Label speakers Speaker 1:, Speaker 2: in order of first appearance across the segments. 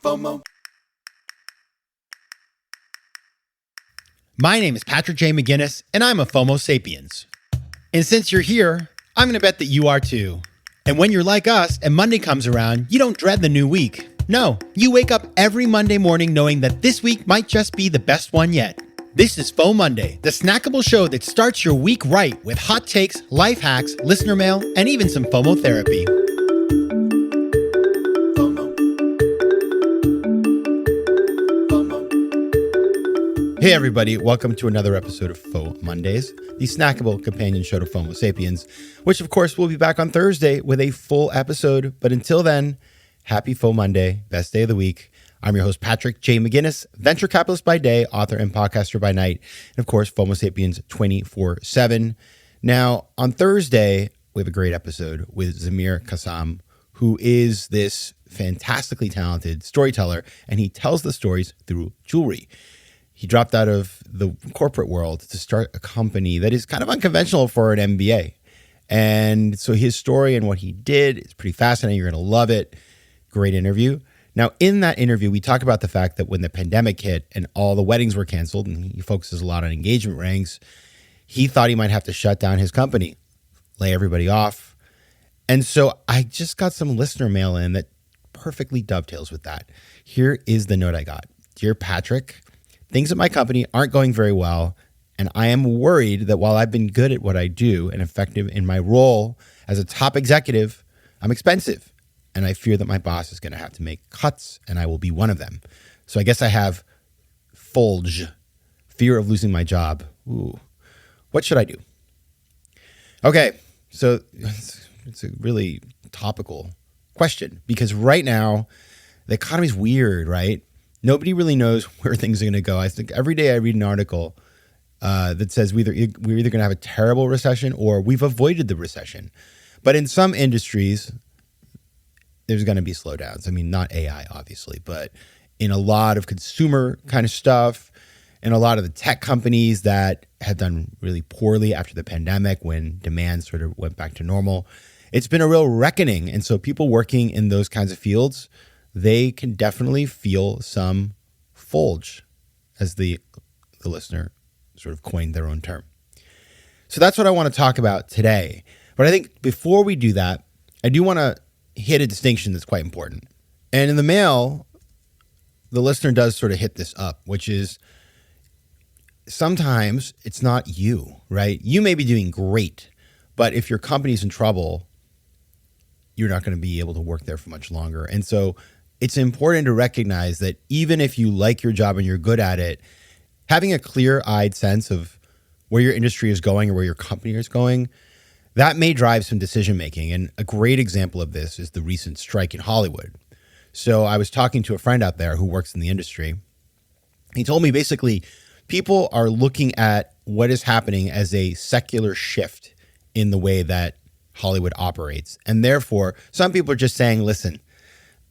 Speaker 1: FOMO.
Speaker 2: My name is Patrick J. McGinnis, and I'm a FOMO Sapiens. And since you're here, I'm going to bet that you are too. And when you're like us and Monday comes around, you don't dread the new week. No, you wake up every Monday morning knowing that this week might just be the best one yet. This is FOMOnday, the snackable show that starts your week right with hot takes, life hacks, listener mail, and even some FOMO therapy. Hey everybody, welcome to another episode of FOMOndays, the snackable companion show to FOMO Sapiens, which of course will be back on Thursday with a full episode. But until then, happy FOMOnday, best day of the week. I'm your host, Patrick J. McGinnis, venture capitalist by day, author and podcaster by night, and of course, FOMO Sapiens 24/7. Now, on Thursday, we have a great episode with Zamir Kassam, who is this fantastically talented storyteller, and he tells the stories through jewelry. He dropped out of the corporate world to start a company that is kind of unconventional for an MBA. And so his story and what he did is pretty fascinating. You're going to love it. Great interview. Now, in that interview, we talk about the fact that when the pandemic hit and all the weddings were canceled, and he focuses a lot on engagement rings, he thought he might have to shut down his company, lay everybody off. And so I just got some listener mail in that perfectly dovetails with that. Here is the note I got. Dear Patrick, things at my company aren't going very well, and I am worried that while I've been good at what I do and effective in my role as a top executive, I'm expensive. And I fear that my boss is going to have to make cuts, and I will be one of them. So I guess I have FOLG, fear of losing my job. Ooh, what should I do? Okay, so it's a really topical question because right now the economy's weird, right? Nobody really knows where things are going to go. I think every day I read an article that says we're either going to have a terrible recession or we've avoided the recession. But in some industries, there's going to be slowdowns. I mean, not AI, obviously, but in a lot of consumer kind of stuff and a lot of the tech companies that have done really poorly after the pandemic when demand sort of went back to normal, it's been a real reckoning. And so people working in those kinds of fields, they can definitely feel some FOLG, as the listener sort of coined their own term. So that's what I want to talk about today. But I think before we do that, I do want to hit a distinction that's quite important. And in the mail, the listener does sort of hit this up, which is sometimes it's not you, right? You may be doing great, but if your company's in trouble, you're not going to be able to work there for much longer. And so it's important to recognize that even if you like your job and you're good at it, having a clear-eyed sense of where your industry is going or where your company is going, that may drive some decision-making. And a great example of this is the recent strike in Hollywood. So I was talking to a friend out there who works in the industry. He told me basically people are looking at what is happening as a secular shift in the way that Hollywood operates. And therefore, some people are just saying, listen,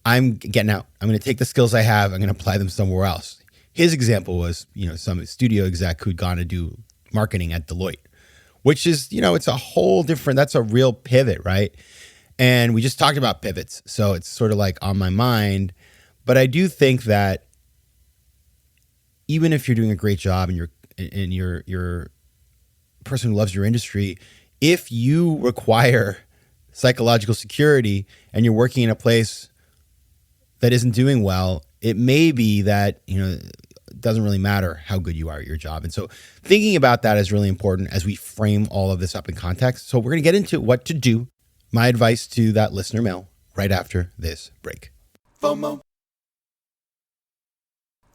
Speaker 2: I'm getting out. I'm going to take the skills I have. I'm going to apply them somewhere else. His example was, some studio exec who'd gone to do marketing at Deloitte, which is, it's a whole different, that's a real pivot, right? And we just talked about pivots. So it's sort of like on my mind. But I do think that even if you're doing a great job and you're a person who loves your industry, if you require psychological security and you're working in a place that isn't doing well, it may be that, it doesn't really matter how good you are at your job. And so thinking about that is really important as we frame all of this up in context. So we're going to get into what to do, my advice to that listener mail right after this break.
Speaker 1: FOMO.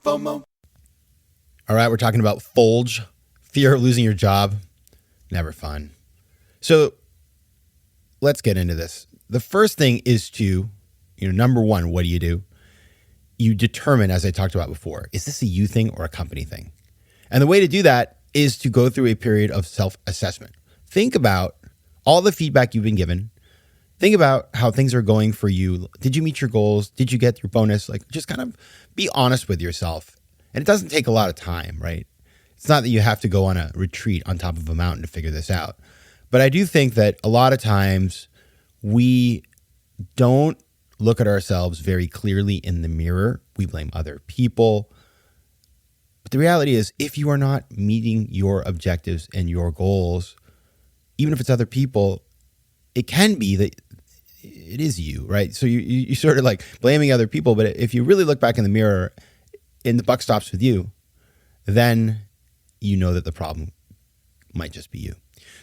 Speaker 1: FOMO.
Speaker 2: All right, we're talking about FOLG, fear of losing your job. Never fun. So let's get into this. The first thing is to, number one, what do? You determine, as I talked about before, is this a you thing or a company thing? And the way to do that is to go through a period of self-assessment. Think about all the feedback you've been given. Think about how things are going for you. Did you meet your goals? Did you get your bonus? Just kind of be honest with yourself. And it doesn't take a lot of time, right? It's not that you have to go on a retreat on top of a mountain to figure this out. But I do think that a lot of times we don't look at ourselves very clearly in the mirror. We blame other people. But the reality is, if you are not meeting your objectives and your goals, even if it's other people, it can be that it is you, right? So you sort of like blaming other people. But if you really look back in the mirror and the buck stops with you, then you know that the problem might just be you.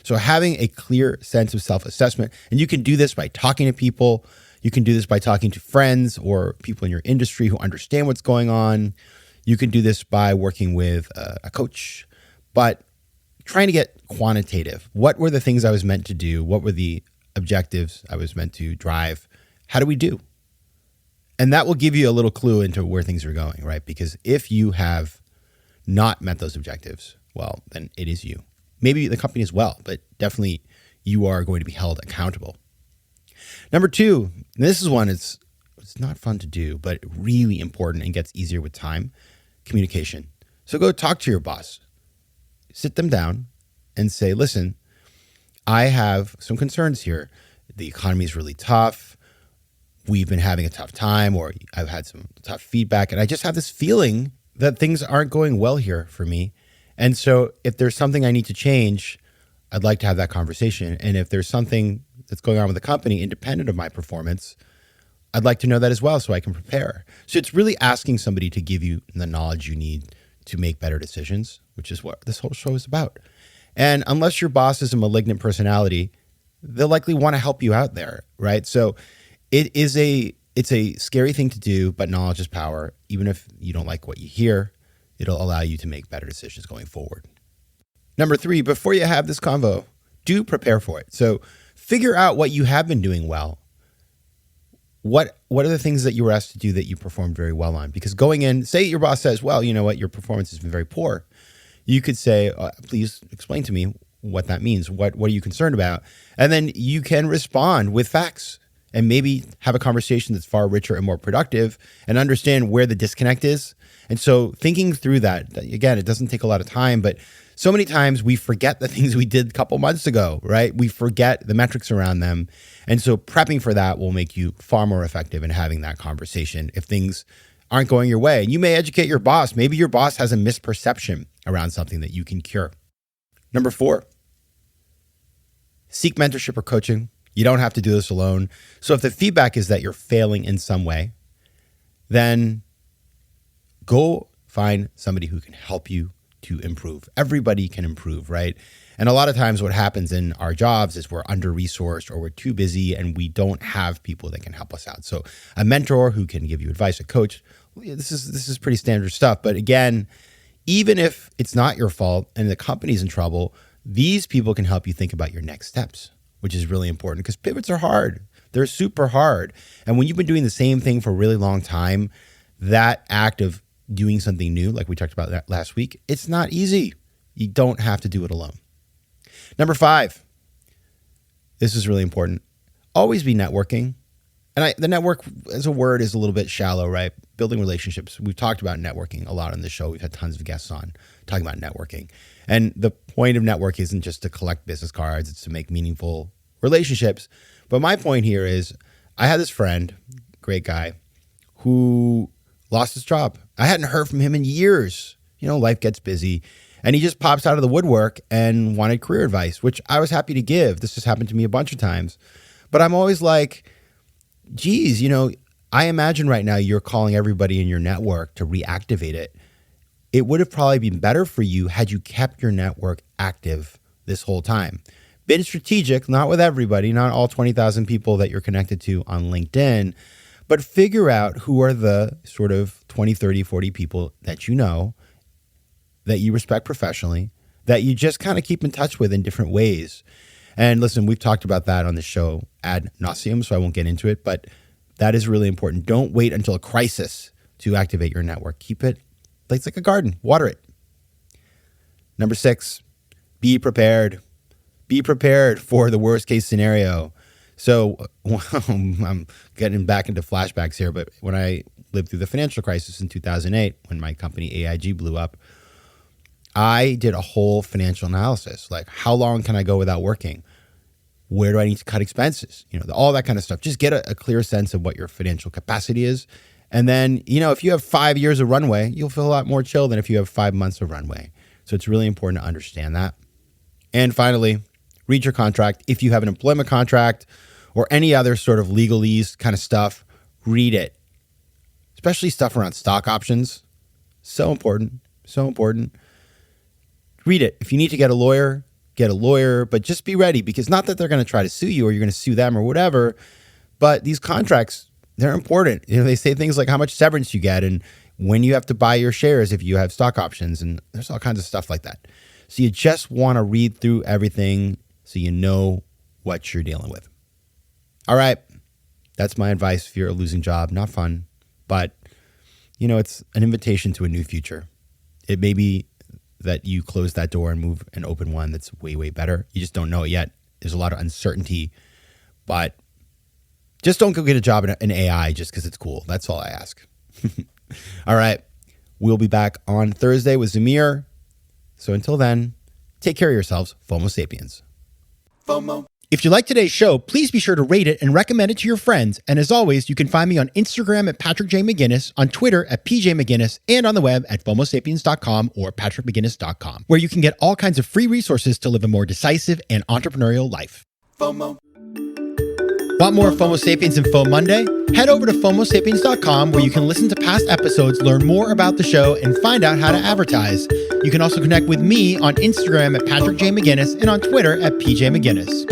Speaker 2: So having a clear sense of self-assessment, and you can do this by talking to people. You can do this by talking to friends or people in your industry who understand what's going on. You can do this by working with a coach, but trying to get quantitative. What were the things I was meant to do? What were the objectives I was meant to drive? How do we do? And that will give you a little clue into where things are going, right? Because if you have not met those objectives, well, then it is you. Maybe the company as well, but definitely you are going to be held accountable. Number 2, this is one, it's not fun to do, but really important and gets easier with time, communication. So go talk to your boss. Sit them down and say, listen, I have some concerns here. The economy is really tough. We've been having a tough time, or I've had some tough feedback, and I just have this feeling that things aren't going well here for me. And so if there's something I need to change, I'd like to have that conversation. And if there's something that's going on with the company independent of my performance, I'd like to know that as well so I can prepare. So it's really asking somebody to give you the knowledge you need to make better decisions, which is what this whole show is about. And unless your boss is a malignant personality, they'll likely want to help you out there, right? So it's a scary thing to do, but knowledge is power. Even if you don't like what you hear, it'll allow you to make better decisions going forward. Number 3, before you have this convo, do prepare for it. So figure out what you have been doing well. What are the things that you were asked to do that you performed very well on? Because going in, say your boss says, well, you know what, your performance has been very poor. You could say, please explain to me what that means. What are you concerned about? And then you can respond with facts and maybe have a conversation that's far richer and more productive and understand where the disconnect is. And so thinking through that, again, it doesn't take a lot of time, but so many times we forget the things we did a couple months ago, right? We forget the metrics around them. And so prepping for that will make you far more effective in having that conversation if things aren't going your way. And you may educate your boss. Maybe your boss has a misperception around something that you can cure. Number 4, seek mentorship or coaching. You don't have to do this alone. So if the feedback is that you're failing in some way, then go find somebody who can help you to improve. Everybody can improve, right? And a lot of times what happens in our jobs is we're under-resourced or we're too busy and we don't have people that can help us out. So a mentor who can give you advice, a coach, this is pretty standard stuff. But again, even if it's not your fault and the company's in trouble, these people can help you think about your next steps, which is really important because pivots are hard. They're super hard. And when you've been doing the same thing for a really long time, that act of doing something new, like we talked about that last week, it's not easy. You don't have to do it alone. Number 5, this is really important. Always be networking. And the network as a word is a little bit shallow, right? Building relationships. We've talked about networking a lot on the show. We've had tons of guests on talking about networking. And the point of network isn't just to collect business cards. It's to make meaningful relationships. But my point here is I had this friend, great guy, who lost his job. I hadn't heard from him in years. You know, life gets busy. And he just pops out of the woodwork and wanted career advice, which I was happy to give. This has happened to me a bunch of times. But I'm always like, geez, you know, I imagine right now you're calling everybody in your network to reactivate it. It would have probably been better for you had you kept your network active this whole time. Been strategic, not with everybody, not all 20,000 people that you're connected to on LinkedIn, but figure out who are the sort of 20, 30, 40 people that you know, that you respect professionally, that you just kind of keep in touch with in different ways. And listen, we've talked about that on the show ad nauseum, so I won't get into it, but that is really important. Don't wait until a crisis to activate your network. Keep it, it's like a garden, water it. Number 6, be prepared. Be prepared for the worst case scenario. So I'm getting back into flashbacks here, but when I lived through the financial crisis in 2008, when my company AIG blew up, I did a whole financial analysis. Like, how long can I go without working? Where do I need to cut expenses? All that kind of stuff. Just get a clear sense of what your financial capacity is. And then, if you have 5 years of runway, you'll feel a lot more chill than if you have 5 months of runway. So it's really important to understand that. And finally, read your contract. If you have an employment contract or any other sort of legalese kind of stuff, read it. Especially stuff around stock options. So important. So important. Read it. If you need to get a lawyer, but just be ready, because not that they're going to try to sue you or you're going to sue them or whatever, but these contracts, they're important. They say things like how much severance you get and when you have to buy your shares if you have stock options, and there's all kinds of stuff like that. So you just want to read through everything so you know what you're dealing with. All right. That's my advice if you're a losing job. Not fun, but it's an invitation to a new future. It may be that you close that door and move and open one that's way, way better. You just don't know it yet. There's a lot of uncertainty, but just don't go get a job in AI just because it's cool. That's all I ask. All right. We'll be back on Thursday with Zamir. So until then, take care of yourselves. FOMO Sapiens. FOMO. If you like today's show, please be sure to rate it and recommend it to your friends. And as always, you can find me on Instagram at Patrick J. McGinnis, on Twitter at PJ McGinnis, and on the web at FOMOSapiens.com or PatrickMcGinnis.com, where you can get all kinds of free resources to live a more decisive and entrepreneurial life. FOMO. Want more FOMO Sapiens and FOMOnday? Head over to FOMOSapiens.com, where you can listen to past episodes, learn more about the show, and find out how to advertise. You can also connect with me on Instagram at Patrick J. McGinnis and on Twitter at PJ McGinnis.